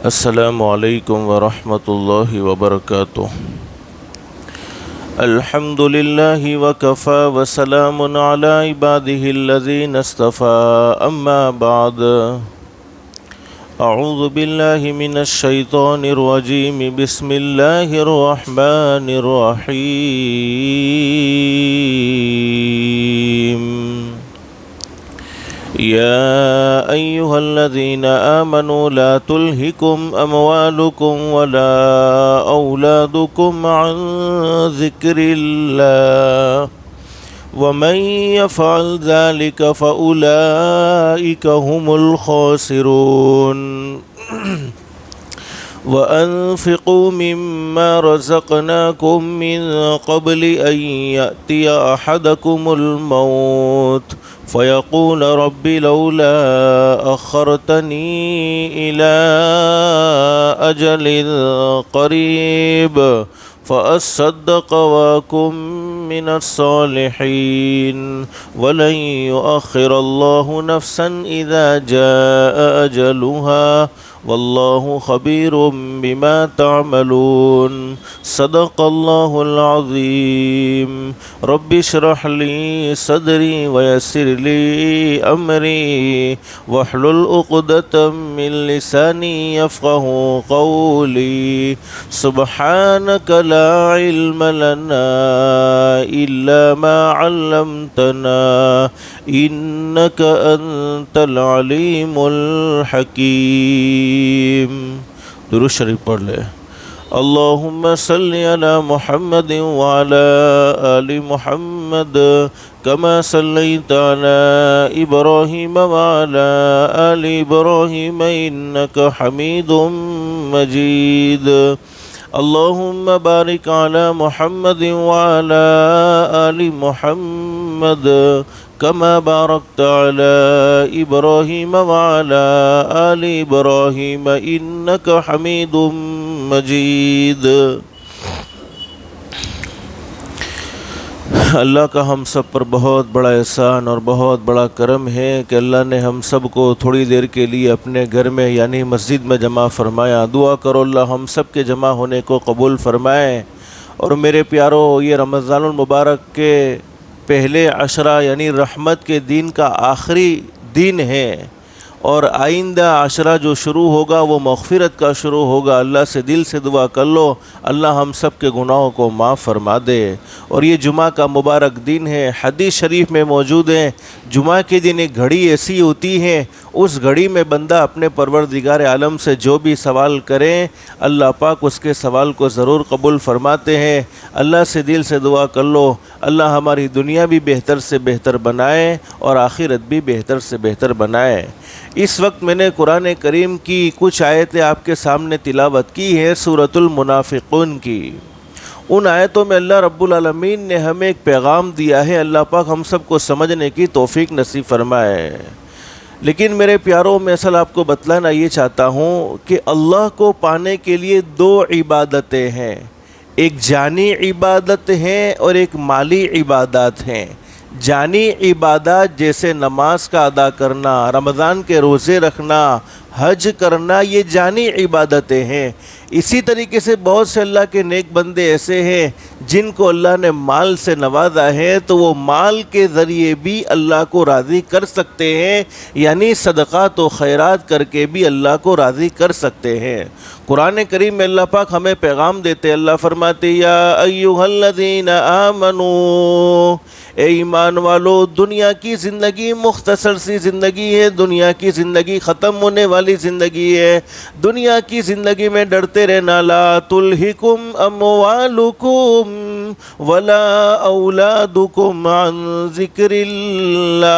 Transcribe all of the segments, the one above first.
السلام علیکم ورحمۃ اللہ وبرکاتہ۔ الحمد للہ وکفی وسلام علی عبادہ الذین اصطفی، اما بعد، اعوذ باللہ من الشیطان الرجیم، بسم اللہ الرحمن الرحیم۔ یا ایہا الذین آمنوا لا تلہکم اموالکم ولا اولادکم عن ذکر اللہ ومن یفعل ذلک فاولئک هم الخاسرون۔ وَأَنفِقُوا مِمَّا رَزَقْنَاكُم مِّن قَبْلِ أَن يَأْتِيَ أَحَدَكُمُ الْمَوْتُ فَيَقُولَ رَبِّ لَوْلَا أَخَّرْتَنِي إِلَىٰ أَجَلٍ قَرِيبٍ فَأَصَّدَّقَ وَأَكُن مِّنَ الصَّالِحِينَ وَلَن يُؤَخِّرَ اللَّهُ نَفْسًا إِذَا جَاءَ أَجَلُهَا واللہ خبیر بما تعملون۔ صدق اللہ العظیم۔ رب اشرح لی صدری ویسر لی امری واحلل عقدۃ من لسانی یفقہوا قولی۔ سبحانک لا علم لنا الا ما علمتنا انک انت العلیم الحکیم۔ درود شریف پڑھ لے۔ اللہم صلی علی محمد وعلی آل محمد کما صلیت علی ابراہیم وعلی آل ابراہیم انک حمید مجید۔ اللہم بارک علی محمد وعلی آل محمد کما بارکت علی ابراہیم وعلی آل ابراہیم انک حمید مجید۔ اللہ کا ہم سب پر بہت بڑا احسان اور بہت بڑا کرم ہے کہ اللہ نے ہم سب کو تھوڑی دیر کے لیے اپنے گھر میں یعنی مسجد میں جمع فرمایا۔ دعا کرو اللہ ہم سب کے جمع ہونے کو قبول فرمائے۔ اور میرے پیارو، یہ رمضان المبارک کے پہلے عشرہ یعنی رحمت کے دن کا آخری دن ہے، اور آئندہ عشرہ جو شروع ہوگا وہ مغفرت کا شروع ہوگا۔ اللہ سے دل سے دعا کر لو اللہ ہم سب کے گناہوں کو معاف فرما دے۔ اور یہ جمعہ کا مبارک دن ہے، حدیث شریف میں موجود ہے جمعہ کے دن ایک گھڑی ایسی ہوتی ہے، اس گھڑی میں بندہ اپنے پروردگار عالم سے جو بھی سوال کرے اللہ پاک اس کے سوال کو ضرور قبول فرماتے ہیں۔ اللہ سے دل سے دعا کر لو اللہ ہماری دنیا بھی بہتر سے بہتر بنائے اور آخرت بھی بہتر سے بہتر بنائے۔ اس وقت میں نے قرآن کریم کی کچھ آیتیں آپ کے سامنے تلاوت کی ہے، سورۃ المنافقون کی۔ ان آیتوں میں اللہ رب العالمین نے ہمیں ایک پیغام دیا ہے، اللہ پاک ہم سب کو سمجھنے کی توفیق نصیب فرمائے۔ لیکن میرے پیاروں، میں اصل آپ کو بتلانا یہ چاہتا ہوں کہ اللہ کو پانے کے لیے دو عبادتیں ہیں، ایک جانی عبادت ہے اور ایک مالی عبادات ہیں۔ جانی عبادات جیسے نماز کا ادا کرنا، رمضان کے روزے رکھنا، حج کرنا، یہ جانی عبادتیں ہیں۔ اسی طریقے سے بہت سے اللہ کے نیک بندے ایسے ہیں جن کو اللہ نے مال سے نوازا ہے، تو وہ مال کے ذریعے بھی اللہ کو راضی کر سکتے ہیں، یعنی صدقات و خیرات کر کے بھی اللہ کو راضی کر سکتے ہیں۔ قرآن کریم میں اللہ پاک ہمیں پیغام دیتے، اللہ فرماتے یا ایھا الذین آمنو، اے ایمان والو، دنیا کی زندگی مختصر سی زندگی ہے، دنیا کی زندگی ختم ہونے والی زندگی ہے۔ دنیا کی زندگی میں ڈرتے رہنا، لا تلہکم اموالکم ولا اولادکم عن ذکر اللہ۔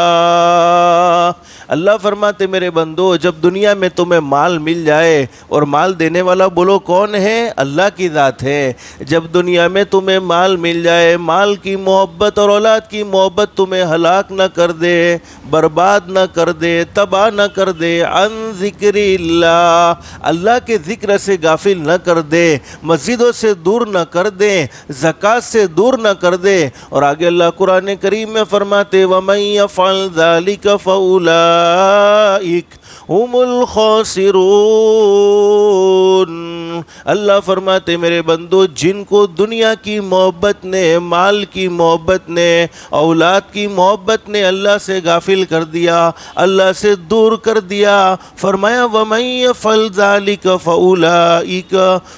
اللہ فرماتے میرے بندو، جب دنیا میں تمہیں مال مل جائے، اور مال دینے والا بولو کون ہے؟ اللہ کی ذات ہے۔ جب دنیا میں تمہیں مال مل جائے، مال کی محبت اور اولاد کی محبت تمہیں ہلاک نہ کر دے، برباد نہ کر دے، تباہ نہ کر دے، عن ذکر اللہ، اللہ کے ذکر سے غافل نہ کر دے، مسجدوں سے دور نہ کر دے، زکوٰۃ سے دور نہ کر دے۔ اور آگے اللہ قرآن کریم میں فرماتے وَمَن يَفْعَلْ ذَلِكَ فَأُولَئِكَ هُمُ الْخَاسِرُونَ۔ اللہ فرماتے میرے بندو جن کو دنیا کی محبت نے، مال کی محبت نے، اولاد کی محبت نے اللہ سے غافل کر دیا، اللہ سے دور کر دیا، فرمایا وَمَن يَفْعَلْ ذَلِكَ فَأُولَئِكَ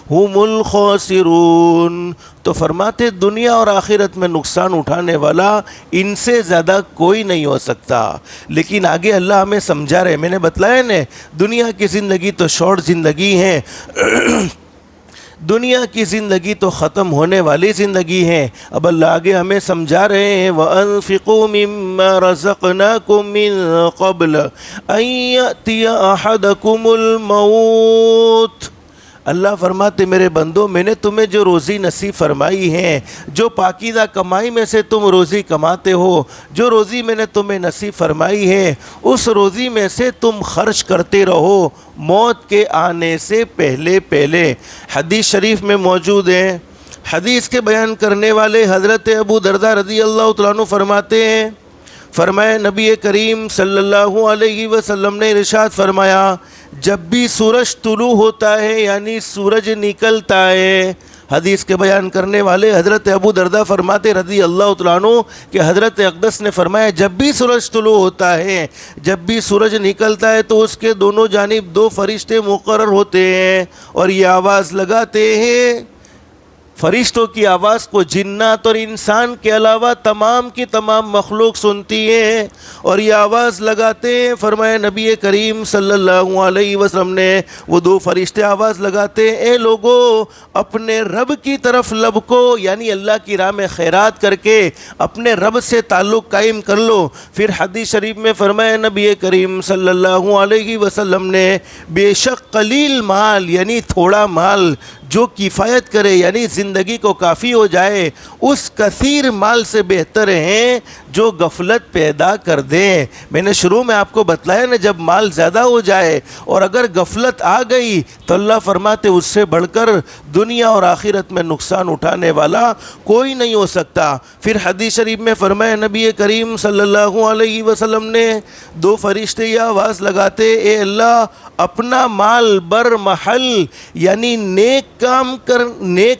هُمُ الْخَاسِرُونَ۔ تو فرماتے دنیا اور آخرت میں نقصان اٹھانے والا ان سے زیادہ کوئی نہیں ہو سکتا۔ لیکن آگے اللہ ہمیں سمجھا رہے، میں نے بتلایا نا دنیا کی زندگی تو شارٹ زندگی ہے، دنیا کی زندگی تو ختم ہونے والی زندگی ہے۔ اب اللہ آگے ہمیں سمجھا رہے ہیں وَأَنفِقُوا مِمَّا رَزَقْنَاكُم مِّن قَبْلِ أَن يَأْتِيَ أَحَدَكُمُ الْمَوْتُ۔ اللہ فرماتے میرے بندو میں نے تمہیں جو روزی نصیب فرمائی ہے، جو پاکیزہ کمائی میں سے تم روزی کماتے ہو، جو روزی میں نے تمہیں نصیب فرمائی ہے، اس روزی میں سے تم خرچ کرتے رہو موت کے آنے سے پہلے پہلے۔ حدیث شریف میں موجود ہے، حدیث کے بیان کرنے والے حضرت ابو درداء رضی اللہ تعالیٰ عنہ فرماتے ہیں، فرمایا نبی کریم صلی اللہ علیہ وسلم نے ارشاد فرمایا جب بھی سورج طلوع ہوتا ہے یعنی سورج نکلتا ہے، حدیث کے بیان کرنے والے حضرت ابو درداء فرماتے رضی اللہ تعالیٰ عنہ کہ حضرت اقدس نے فرمایا جب بھی سورج طلوع ہوتا ہے، جب بھی سورج نکلتا ہے تو اس کے دونوں جانب دو فرشتے مقرر ہوتے ہیں اور یہ آواز لگاتے ہیں، فرشتوں کی آواز کو جنات اور انسان کے علاوہ تمام کی تمام مخلوق سنتی ہے اور یہ آواز لگاتے ہیں۔ فرمایا نبی کریم صلی اللہ علیہ وسلم نے، وہ دو فرشتے آواز لگاتے ہیں اے لوگو اپنے رب کی طرف لب کو یعنی اللہ کی راہ میں خیرات کر کے اپنے رب سے تعلق قائم کر لو۔ پھر حدیث شریف میں فرمایا نبی کریم صلی اللہ علیہ وسلم نے بے شک قلیل مال یعنی تھوڑا مال جو کفایت کرے یعنی زندگی کو کافی ہو جائے، اس کثیر مال سے بہتر ہیں جو غفلت پیدا کر دیں۔ میں نے شروع میں آپ کو بتلایا نا جب مال زیادہ ہو جائے اور اگر غفلت آ گئی تو اللہ فرماتے اس سے بڑھ کر دنیا اور آخرت میں نقصان اٹھانے والا کوئی نہیں ہو سکتا۔ پھر حدیث شریف میں فرمایا نبی کریم صلی اللہ علیہ وسلم نے، دو فرشتے یہ آواز لگاتے اے اللہ اپنا مال بر محل یعنی نیک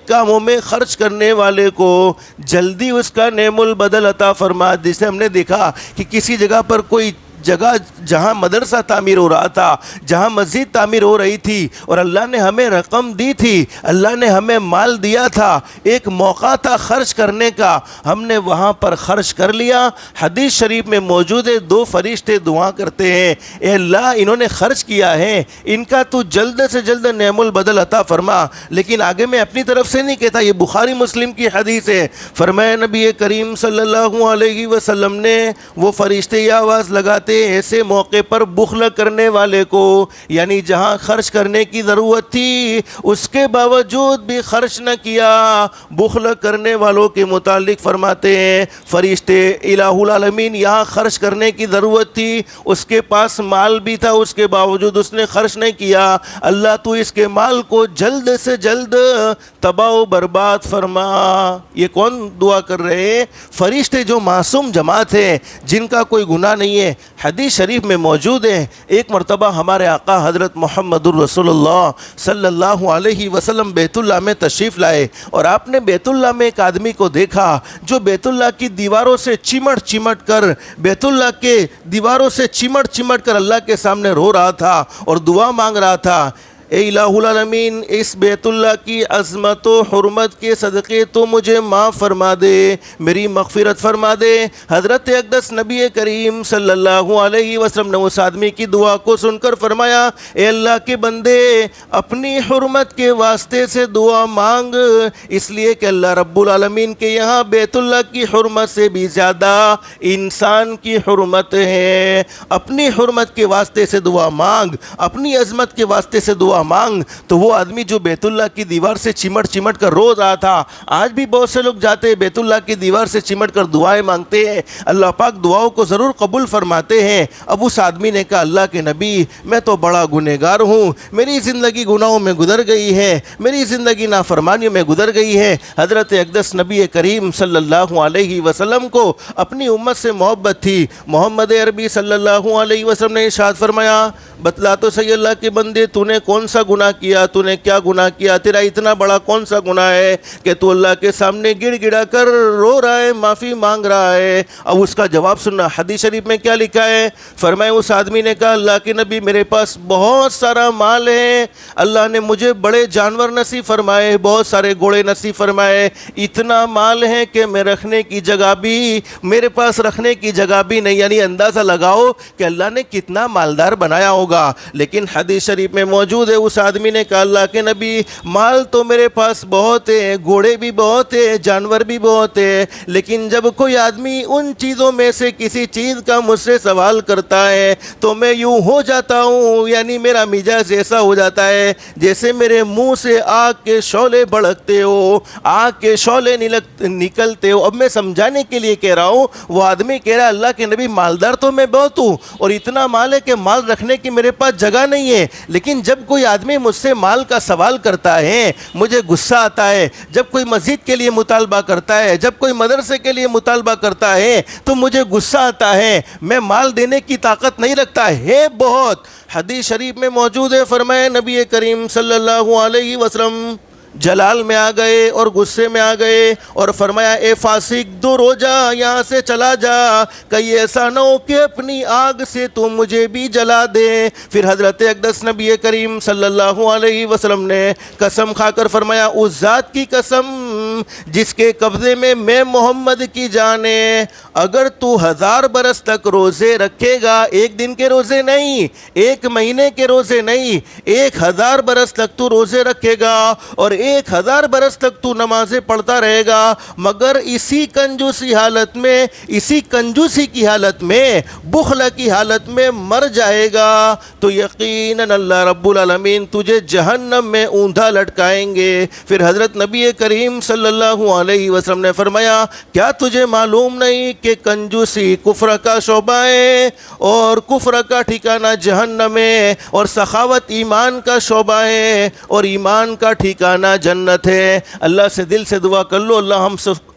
کاموں میں خرچ کرنے والے کو جلدی اس کا نعم البدل عطا فرما۔ جسے ہم نے دیکھا کہ کسی جگہ پر کوئی جگہ جہاں مدرسہ تعمیر ہو رہا تھا، جہاں مسجد تعمیر ہو رہی تھی اور اللہ نے ہمیں رقم دی تھی، اللہ نے ہمیں مال دیا تھا، ایک موقع تھا خرچ کرنے کا، ہم نے وہاں پر خرچ کر لیا۔ حدیث شریف میں موجود ہے دو فرشتے دعا کرتے ہیں اے اللہ انہوں نے خرچ کیا ہے، ان کا تو جلد سے جلد نعم البدل عطا فرما۔ لیکن آگے میں اپنی طرف سے نہیں کہتا، یہ بخاری مسلم کی حدیث ہے۔ فرمایا نبی کریم صلی اللہ علیہ وسلم نے، وہ فرشتے یہ آواز لگاتے ایسے موقع پر بخل کرنے والے کو یعنی جہاں خرچ کرنے کی ضرورت تھی اس کے باوجود بھی خرچ نہ کیا، بخل کرنے والوں کے متعلق فرماتے ہیں فرشتے الہ العالمین یہاں خرچ کرنے کی ضرورت تھی، اس کے پاس مال بھی تھا اس کے باوجود اس نے خرچ نہیں کیا، اللہ تو اس کے مال کو جلد سے جلد تباہ و برباد فرما۔ یہ کون دعا کر رہے ہیں؟ فرشتے جو معصوم جماعت ہیں جن کا کوئی گناہ نہیں ہے۔ حدیث شریف میں موجود ہے ایک مرتبہ ہمارے آقا حضرت محمد الرسول اللہ صلی اللہ علیہ وسلم بیت اللہ میں تشریف لائے اور آپ نے بیت اللہ میں ایک آدمی کو دیکھا جو بیت اللہ کی دیواروں سے چمٹ کر بیت اللہ کے دیواروں سے چمٹ کر اللہ کے سامنے رو رہا تھا اور دعا مانگ رہا تھا اے الہ العالمین اس بیت اللہ کی عظمت و حرمت کے صدقے تو مجھے معاف فرما دے، میری مغفرت فرما دے۔ حضرت اقدس نبی کریم صلی اللہ علیہ وسلم نے اس آدمی کی دعا کو سن کر فرمایا اے اللہ کے بندے اپنی حرمت کے واسطے سے دعا مانگ، اس لیے کہ اللہ رب العالمین کے یہاں بیت اللہ کی حرمت سے بھی زیادہ انسان کی حرمت ہے۔ اپنی حرمت کے واسطے سے دعا مانگ، اپنی عظمت کے واسطے سے دعا مانگ۔ تو وہ آدمی جو بیت اللہ کی دیوار سے چمٹ کر رو رہا تھا، آج بھی بہت سے لوگ جاتے ہیں بیت اللہ کی دیوار سے چمٹ کر دعائیں مانگتے ہیں، اللہ پاک دعاؤں کو ضرور قبول فرماتے ہیں۔ اب اس آدمی نے کہا اللہ کے نبی میں تو بڑا گنہگار ہوں، میری زندگی گناہوں میں گزر گئی ہے، میری زندگی نافرمانیوں میں گزر گئی ہے۔ حضرت اقدس نبی کریم صلی اللہ علیہ وسلم کو اپنی امت سے محبت تھی۔ محمد عربی صلی اللہ علیہ وسلم نے ارشاد فرمایا بتلا تو صحیح اللہ کے بندے تو نے کون کون سا گناہ کیا، تو نے کیا گناہ کیا، تیرا اتنا بڑا کون سا گناہ ہے کہ تو اللہ کے سامنے گڑ گڑا کر رو رہا ہے، معافی مانگ رہا ہے۔ اب اس کا جواب سننا، حدیث شریف میں کیا لکھا ہے؟ فرمائے اس آدمی نے کہا اللہ کے نبی میرے پاس بہت سارا مال ہے، اللہ نے مجھے بڑے جانور نصیب فرمائے، بہت سارے گھوڑے نصیب فرمائے، اتنا مال ہے کہ میں رکھنے کی جگہ بھی، میرے پاس رکھنے کی جگہ بھی نہیں۔ یعنی اندازہ لگاؤ کہ اللہ نے کتنا مالدار بنایا ہوگا۔ لیکن حدیث شریف میں موجود ہے اس آدمی نے کہا اللہ کے نبی مال تو میرے پاس بہت ہے، گھوڑے بھی بہت ہے، جانور بھی بہت ہے، لیکن جب کوئی آدمی ان چیزوں میں سے کسی چیز کا مجھ سے سوال کرتا ہے تو میں یوں ہو جاتا ہوں، یعنی میرا مزاج ایسا ہو جاتا ہے جیسے میرے منہ سے آگ کے شعلے بھڑکتے ہو، آگ کے شعلے نکلتے ہو۔ اب میں سمجھانے کے لیے کہہ رہا ہوں، وہ آدمی کہہ رہا ہے اللہ کے نبی مالدار تو میں بہت ہوں اور اتنا مال ہے کہ مال رکھنے کی میرے پاس جگہ نہیں ہے، لیکن جب کوئی آدمی مجھ سے مال کا سوال کرتا ہے مجھے غصہ آتا ہے، جب کوئی مسجد کے لیے مطالبہ کرتا ہے، جب کوئی مدرسے کے لیے مطالبہ کرتا ہے تو مجھے غصہ آتا ہے، میں مال دینے کی طاقت نہیں رکھتا ہے بہت۔ حدیث شریف میں موجود ہے، فرمایا نبی کریم صلی اللہ علیہ وسلم جلال میں آ گئے اور غصے میں آ گئے اور فرمایا اے فاسق دور ہو جا، یہاں سے چلا جا، کہیں ایسا نہ ہو کہ اپنی آگ سے تو مجھے بھی جلا دے۔ پھر حضرت اقدس نبی کریم صلی اللہ علیہ وسلم نے قسم کھا کر فرمایا اس ذات کی قسم جس کے قبضے میں محمد کی جان ہے، اگر تو 1000 برس تک روزے رکھے گا، ایک دن کے روزے نہیں، ایک مہینے کے روزے نہیں، 1000 برس تک تو روزے رکھے گا اور 1000 برس تک تو نمازیں پڑھتا رہے گا، مگر اسی کنجوسی حالت میں، اسی کنجوسی کی حالت میں، بخل کی حالت میں مر جائے گا تو یقیناً اللہ رب العالمین تجھے جہنم میں اوندھا لٹکائیں گے۔ پھر حضرت نبی کریم صلی اللہ علیہ وسلم نے فرمایا کیا تجھے معلوم نہیں کہ کنجوسی کفر کا شعبہ ہے اور کفر کا ٹھکانہ جہنم ہے، اور سخاوت ایمان کا شعبہ ہے اور ایمان کا ٹھکانہ جنت ہے۔ اللہ سے دل سے دعا کر لو اللہ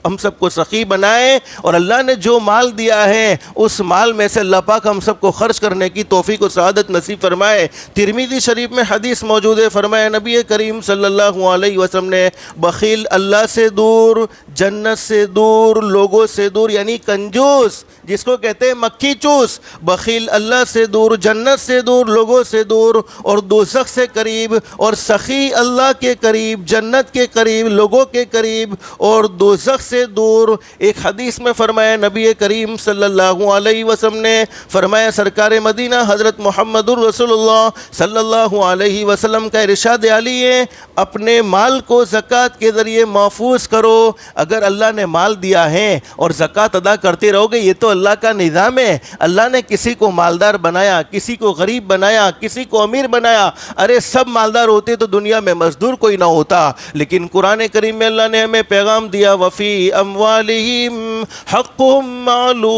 ہم سب کو سخی بنائے، اور اللہ نے جو مال دیا ہے اس مال میں سے اللہ پاک ہم سب کو خرچ کرنے کی توفیق و سعادت نصیب فرمائے۔ ترمذی شریف میں حدیث موجود ہے، فرمایا نبی کریم صلی اللہ علیہ وسلم نے بخیل اللہ سے دور، جنت سے دور، لوگوں سے دور، یعنی کنجوس جس کو کہتے ہیں مکھی چوس، بخیل اللہ سے دور، جنت سے دور، لوگوں سے دور اور دوزخ سے قریب، اور سخی اللہ کے قریب، جنت کے قریب، لوگوں کے قریب اور دوزخ سے دور۔ ایک حدیث میں فرمایا نبی کریم صلی اللہ علیہ وسلم نے فرمایا سرکار مدینہ حضرت محمد الرسول اللہ صلی اللہ علیہ وسلم کا ارشاد عالی ہے اپنے مال کو زکوٰۃ کے ذریعے محفوظ کرو۔ اگر اللہ نے مال دیا ہے اور زکوٰۃ ادا کرتے رہو گے، یہ تو اللہ کا نظام ہے۔ اللہ نے کسی کو مالدار بنایا، کسی کو غریب بنایا، کسی کو امیر بنایا۔ ارے سب مالدار ہوتے تو دنیا میں مزدور کوئی نہ ہوتا، لیکن قرآن کریم میں اللہ نے ہمیں پیغام دیا وفی اموالہم حقہم معلوم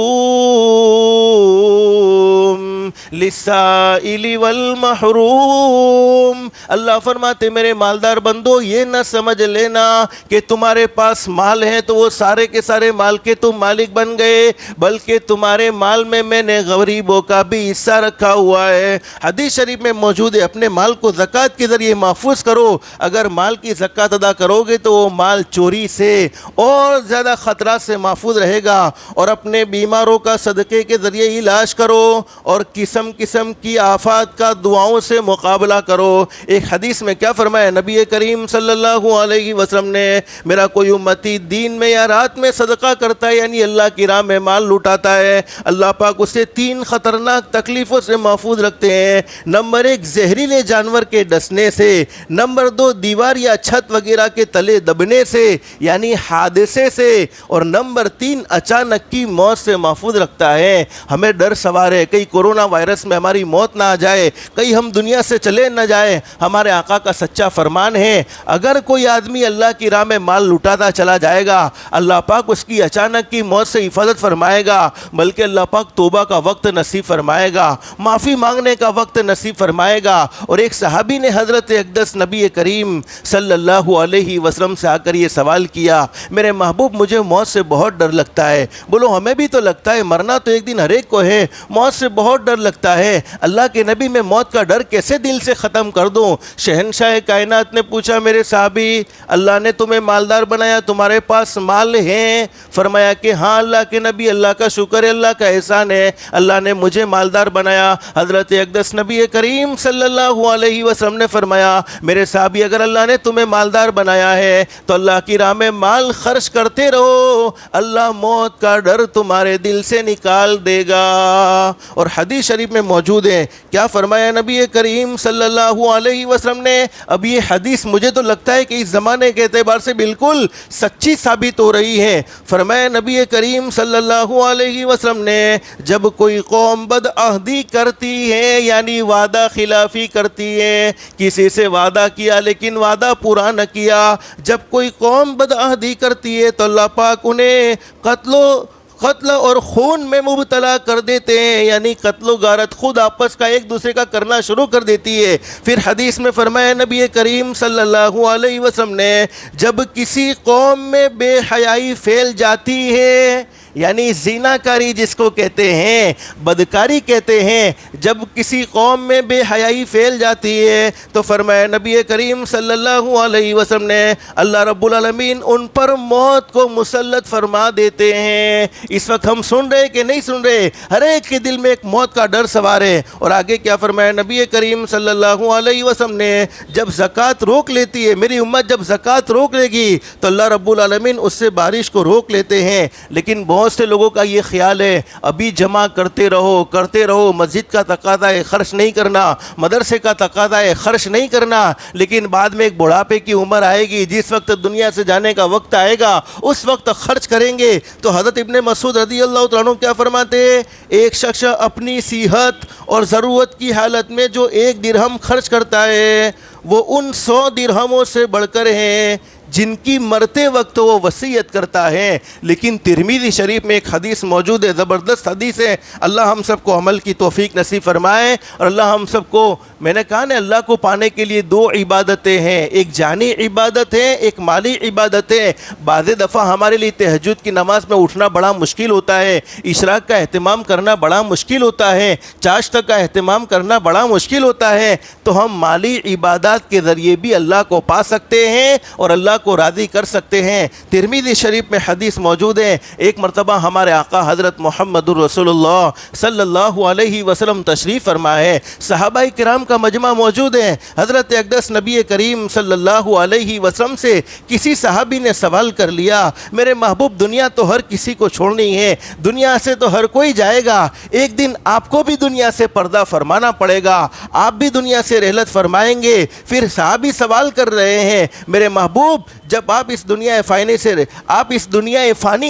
للسائل والمحروم۔ اللہ فرماتے میرے مالدار بندو یہ نہ سمجھ لینا کہ تمہارے پاس مال ہے تو وہ سارے کے سارے مال کے تم مالک بن گئے، بلکہ تمہارے مال میں نے غریبوں کا بھی حصہ رکھا ہوا ہے۔ حدیث شریف میں موجود ہے اپنے مال کو زکوٰۃ کے ذریعے محفوظ کرو۔ اگر مال کی زکوٰۃ ادا کرو گے تو وہ مال چوری سے اور زیادہ خطرات سے محفوظ رہے گا، اور اپنے بیماروں کا صدقے کے ذریعے علاج کرو اور قسم قسم کی آفات کا دعاؤں سے مقابلہ کرو۔ ایک حدیث میں کیا فرمایا نبی کریم صلی اللہ علیہ وسلم نے میرا کوئی امتی دین میں یا رات میں صدقہ کرتا ہے، یعنی اللہ کی راہ میں مال لوٹاتا ہے، اللہ پاک اسے 3 خطرناک تکلیفوں سے محفوظ رکھتے ہیں۔ نمبر 1 زہریلے جانور کے ڈسنے سے، نمبر 2 دیوار یا چھت وغیرہ کے تلے دبنے سے یعنی حادثے سے، اور نمبر 3 اچانک کی موت سے محفوظ رکھتا ہے۔ ہمیں ڈر سوار ہے کہیں کورونا وائرس میں ہماری موت نہ آ جائے، کہیں ہم دنیا سے چلے نہ جائیں۔ ہمارے آقا کا سچا فرمان ہے اگر کوئی آدمی اللہ کی راہ میں مال لوٹاتا چلا جائے گا، اللہ پاک اس کی اچانک کی موت سے حفاظت فرمائے گا، بلکہ اللہ پاک توبہ کا وقت نصیب فرمائے گا، معافی مانگنے کا وقت نصیب فرمائے گا۔ اور ایک صحابی نے حضرت اقدس نبی کریم صلی اللہ علیہ وسلم سے آ کر یہ سوال کیا میرے محبوب مجھے موت سے بہت ڈر ڈر لگتا ہے. بولو ہمیں بھی تو لگتا ہے, مرنا تو ایک دن ہر ایک کو ہے, موت سے بہت ڈر لگتا ہے. اللہ کے نبی میں موت کا ڈر کیسے دل سے ختم کر دوں؟ شہنشاہ کائنات نے پوچھا میرے صحابی اللہ نے تمہیں مالدار بنایا, تمہارے پاس مال ہیں؟ فرمایا کہ ہاں اللہ کے نبی, اللہ کا شکر ہے, اللہ کا احسان ہے, اللہ نے مجھے مالدار بنایا. حضرت اقدس نبی کریم صلی اللہ علیہ وسلم نے فرمایا میرے صحابی اگر اللہ نے تمہیں مالدار بنایا ہے تو اللہ کی راہ میں مال خرچ کرتے رہو, اللہ موت کا ڈر تمہارے دل سے نکال دے گا. اور حدیث شریف میں موجود ہے, کیا فرمایا نبی کریم صلی اللہ علیہ وسلم نے؟ اب یہ حدیث مجھے تو لگتا ہے کہ اس زمانے کے اعتبار سے بالکل سچی ثابت ہو رہی ہے. فرمایا نبی کریم صلی اللہ علیہ وسلم نے جب کوئی قوم بدعہدی کرتی ہے یعنی وعدہ خلافی کرتی ہے, کسی سے وعدہ کیا لیکن وعدہ پورا نہ کیا, جب کوئی قوم بدعہدی کرتی ہے تو اللہ پاک انہیں قتل اور خون میں مبتلا کر دیتے ہیں, یعنی قتل و غارت خود آپس کا ایک دوسرے کا کرنا شروع کر دیتی ہے. پھر حدیث میں فرمایا نبی کریم صلی اللہ علیہ وسلم نے جب کسی قوم میں بے حیائی پھیل جاتی ہے یعنی زنا کاری جس کو کہتے ہیں, بدکاری کہتے ہیں, جب کسی قوم میں بے حیائی پھیل جاتی ہے تو فرمایا نبی کریم صلی اللہ علیہ وسلم نے اللہ رب العالمین ان پر موت کو مسلط فرما دیتے ہیں. اس وقت ہم سن رہے کہ نہیں سن رہے؟ ہر ایک کے دل میں ایک موت کا ڈر سوار ہے. اور آگے کیا فرمایا نبی کریم صلی اللہ علیہ وسلم نے جب زکوٰۃ روک لیتی ہے, میری امت جب زکوٰۃ روک لے گی تو اللہ رب العالمین اس سے بارش کو روک لیتے ہیں. لیکن بہت سے لوگوں کا یہ خیال ہے ابھی جمع کرتے رہو, مسجد کا تقاضا ہے خرچ نہیں کرنا, مدرسے کا تقاضا ہے خرچ نہیں کرنا, لیکن بعد میں ایک بڑھاپے کی عمر آئے گی, جس وقت دنیا سے جانے کا وقت آئے گا اس وقت خرچ کریں گے. تو حضرت ابن مسعود رضی اللہ تعالیٰ عنہ کیا فرماتے ہیں, ایک شخص اپنی صحت اور ضرورت کی حالت میں جو 1 درہم خرچ کرتا ہے وہ ان 100 درہموں سے بڑھ کر ہیں جن کی مرتے وقت وہ وصیت کرتا ہے. لیکن ترمذی شریف میں ایک حدیث موجود ہے, زبردست حدیث ہے, اللہ ہم سب کو عمل کی توفیق نصیب فرمائے. اور اللہ ہم سب کو, میں نے کہا نا اللہ کو پانے کے لیے 2 عبادتیں ہیں, ایک جانی عبادت ہے, ایک مالی عبادت ہے. بعض دفعہ ہمارے لیے تہجد کی نماز میں اٹھنا بڑا مشکل ہوتا ہے, اشراق کا اہتمام کرنا بڑا مشکل ہوتا ہے, چاشت کا اہتمام کرنا بڑا مشکل ہوتا ہے, تو ہم مالی عبادات کے ذریعے بھی اللہ کو پا سکتے ہیں اور اللہ کو راضی کر سکتے ہیں. ترمذی شریف میں حدیث موجود ہے, ایک مرتبہ ہمارے آقا حضرت محمد الرسول اللہ صلی اللہ علیہ وسلم تشریف فرما ہے, صحابہ کرام کا مجمع موجود ہے. حضرت اقدس نبی کریم صلی اللہ علیہ وسلم سے کسی صحابی نے سوال کر لیا, میرے محبوب دنیا تو ہر کسی کو چھوڑنی ہے, دنیا سے تو ہر کوئی جائے گا, ایک دن آپ کو بھی دنیا سے پردہ فرمانا پڑے گا, آپ بھی دنیا سے رحلت فرمائیں گے. پھر صحابی سوال کر رہے ہیں, میرے محبوب جب آپ اس دنیا فانی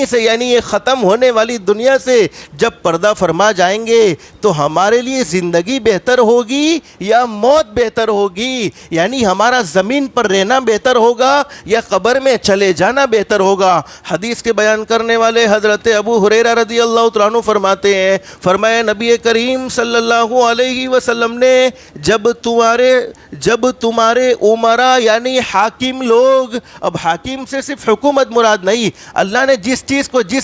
سے یعنی یہ ختم ہونے والی دنیا سے جب پردہ فرما جائیں گے تو ہمارے لیے زندگی بہتر ہوگی یا موت بہتر ہوگی, یعنی ہمارا زمین پر رہنا بہتر ہوگا یا قبر میں چلے جانا بہتر ہوگا. حدیث کے بیان کرنے والے حضرت ابو ہریرہ رضی اللہ تعالیٰ عنہ فرماتے ہیں, فرمایا نبی کریم صلی اللہ علیہ وسلم نے جب تمہارے عمرا یعنی حاکم لوگ, اب حاکم سے صرف حکومت مراد نہیں, اللہ نے جس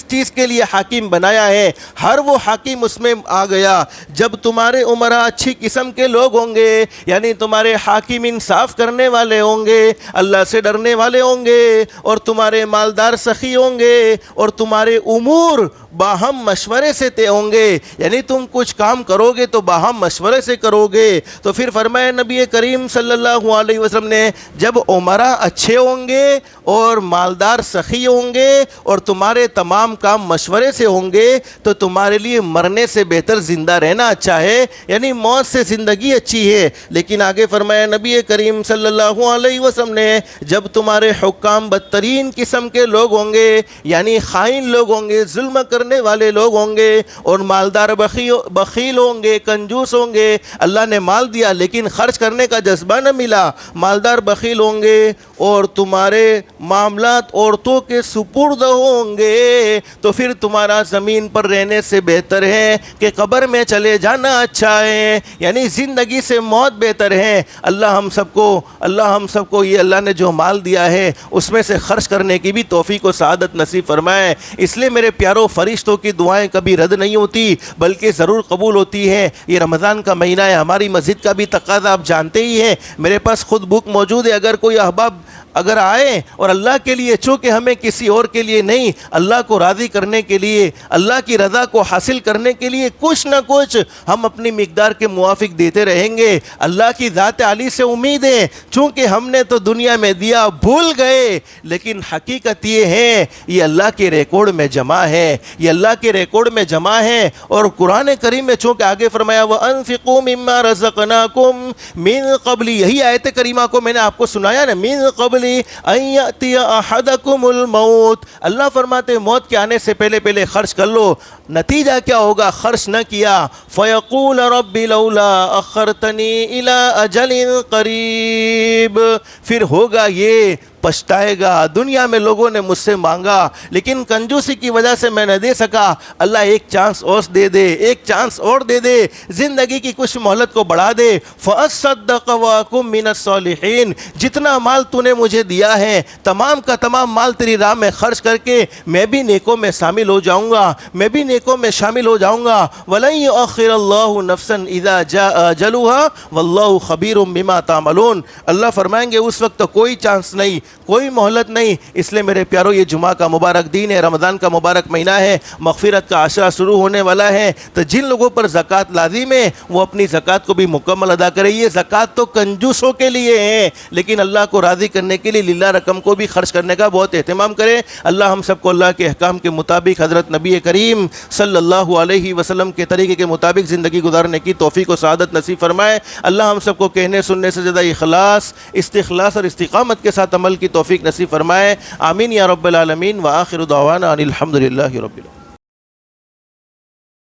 چیز کے لیے حاکم بنایا ہے ہر وہ حاکم اس میں آ گیا. جب تمہارے عمرا اچھی قسم کے لوگ ہوں گے یعنی تمہارے حاکم انصاف کرنے والے ہوں گے, اللہ سے ڈرنے والے ہوں گے, اور تمہارے مالدار سخی ہوں گے, اور تمہارے امور باہم مشورے سے طے ہوں گے, یعنی تم کچھ کام کرو گے تو باہم مشورے سے کرو گے. تو پھر فرمایا نبی کریم صلی اللہ علیہ وسلم نے جب عمرا اچھے ہوں گے اور مالدار سخی ہوں گے اور تمہارے تمام کام مشورے سے ہوں گے تو تمہارے لیے مرنے سے بہتر زندہ رہنا اچھا ہے, یعنی موت سے زندگی اچھی ہے. لیکن آگے فرمایا نبی کریم صلی اللہ علیہ وسلم نے جب تمہارے حکام بدترین قسم کے لوگ ہوں گے یعنی خائن لوگ ہوں گے, ظلم کرنے والے لوگ ہوں گے, اور مالدار بخیل ہوں گے, کنجوس ہوں گے, اللہ نے مال دیا لیکن خرچ کرنے کا جذبہ نہ ملا, مالدار بخیل ہوں گے, اور تمہارے تمہارے معاملات عورتوں کے سپرد ہوں گے تو پھر تمہارا زمین پر رہنے سے بہتر ہے کہ قبر میں چلے جانا اچھا ہے، یعنی زندگی سے موت بہتر ہے۔ اللہ ہم سب کو یہ اللہ نے جو مال دیا ہے اس میں سے خرچ کرنے کی بھی توفیق و سعادت نصیب فرمائے۔ اس لیے میرے پیاروں، فرشتوں کی دعائیں کبھی رد نہیں ہوتی بلکہ ضرور قبول ہوتی ہے۔ یہ رمضان کا مہینہ ہے، ہماری مسجد کا بھی تقاضا آپ جانتے ہی ہیں، میرے پاس خود بک موجود ہے، اگر کوئی احباب اگر آئے اور اللہ کے لیے، چونکہ ہمیں کسی اور کے لیے نہیں، اللہ کو راضی کرنے کے لیے، اللہ کی رضا کو حاصل کرنے کے لیے کچھ نہ کچھ ہم اپنی مقدار کے موافق دیتے رہیں گے۔ اللہ کی ذات عالی سے امید ہے، چونکہ ہم نے تو دنیا میں دیا بھول گئے، لیکن حقیقت یہ ہے یہ اللہ کے ریکارڈ میں جمع ہے، یہ اللہ کے ریکارڈ میں جمع ہے۔ اور قرآن کریم میں چونکہ آگے فرمایا وَأَنفِقُوا مِمَّا رَزَقْنَاكُم مِّن قَبْلِ، یہی آیت کریمہ کو میں نے آپ کو سنایا نا، مِّن قَبْلِ ان یأتی احدکم الموت، اللہ فرماتے ہیں موت کے آنے سے پہلے خرچ کر لو۔ نتیجہ کیا ہوگا؟ خرچ نہ کیا، فیقول رب لولا اخرتنی الی اجل قریب، پھر ہوگا یہ پچھتائے گا، دنیا میں لوگوں نے مجھ سے مانگا لیکن کنجوسی کی وجہ سے میں نہ دے سکا، اللہ ایک چانس اور دے دے، ایک چانس اور دے دے، زندگی کی کچھ مہلت کو بڑھا دے۔ فَأَصَّدَّقَ وَأَكُن مِّنَ الصَّالِحِينَ، جتنا مال تو نے مجھے دیا ہے تمام کا تمام مال تیری راہ میں خرچ کر کے میں بھی نیکوں میں شامل ہو جاؤں گا، میں بھی نیکوں میں شامل ہو جاؤں گا۔ وَلَن يُؤَخِّرَ اللَّهُ نَفْسًا إِذَا جَاءَ أَجَلُهَا وَاللَّهُ خَبِيرٌ بِمَا تَعْمَلُونَ، اللہ فرمائیں گے اس وقت تو کوئی چانس نہیں، کوئی مہلت نہیں۔ اس لیے میرے پیارو، یہ جمعہ کا مبارک دن ہے، رمضان کا مبارک مہینہ ہے، مغفرت کا عشرہ شروع ہونے والا ہے، تو جن لوگوں پر زکوٰۃ لازم ہے وہ اپنی زکوٰۃ کو بھی مکمل ادا کرے۔ یہ زکوٰۃ تو کنجوسوں کے لیے ہے، لیکن اللہ کو راضی کرنے کے لیے للہ رقم کو بھی خرچ کرنے کا بہت اہتمام کرے۔ اللہ ہم سب کو اللہ کے احکام کے مطابق حضرت نبی کریم صلی اللہ علیہ وسلم کے طریقے کے مطابق زندگی گزارنے کی توفیق و سعادت نصیب فرمائے۔ اللہ ہم سب کو کہنے سننے سے زیادہ اخلاص، استخلاص اور استقامت کے ساتھ عمل کی توفیق نصیب فرمائے۔ آمین یا رب العالمین، وآخر دعوانا ان الحمد للہ رب العالمین۔